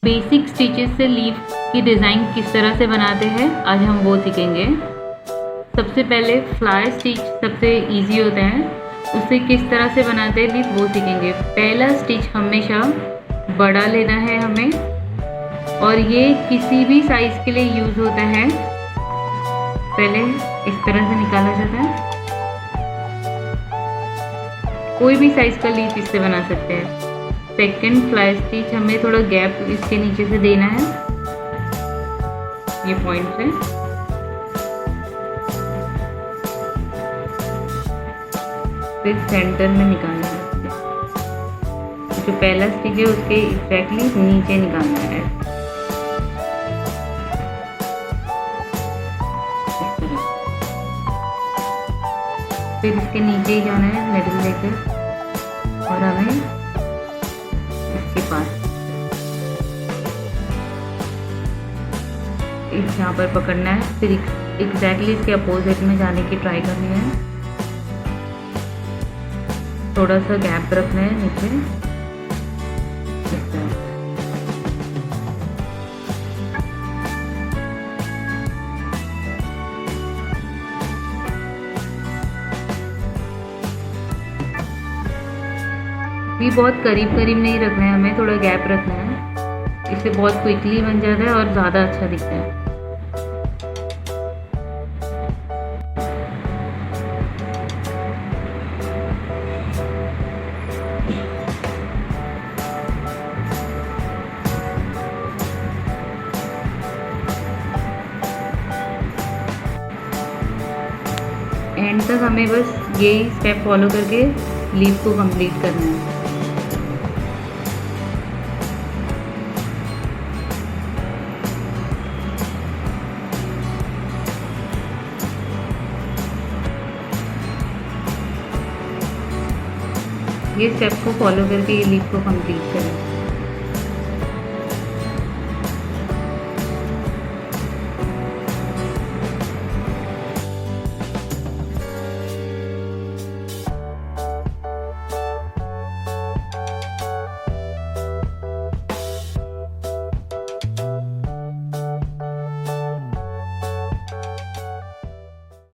Basic stitches से leaf की design किस तरह से बनाते हैं आज हम वो सीखेंगे। सबसे पहले फ्लावर स्टिच सबसे इजी होता है, उसे किस तरह से बनाते हैं लीफ वो सीखेंगे। पहला स्टिच हमेशा बड़ा लेना है हमें, और ये किसी भी साइज़ के लिए यूज़ होता है। पहले इस तरह से निकाला जाता है, कोई भी साइज़ का लीफ इससे बना सकते हैं। सेकेंड फ्लाई स्टिच हमें थोड़ा गैप इसके नीचे से देना है, ये पॉइंट से। फिर सेंटर में निकालना है, जो पहला स्टिच है उसके एग्जैक्टली नीचे निकालना है। फिर इसके नीचे ही जाना है नेडल लेकर, और हमें इसके पास यहाँ पर पकड़ना है। फिर एग्जैक्टली इसके अपोजिट में जाने की ट्राई करनी है, थोड़ा सा गैप रखना है नीचे इस तरह। भी बहुत करीब करीब नहीं रखना है, हमें थोड़ा गैप रखना है, इससे बहुत क्विकली बन जाता है और ज़्यादा अच्छा दिखता है। एंड तक हमें बस यही स्टेप फॉलो करके लीफ को कंप्लीट करना है। ये स्टेप को फॉलो करके ये लीफ को कंप्लीट करें।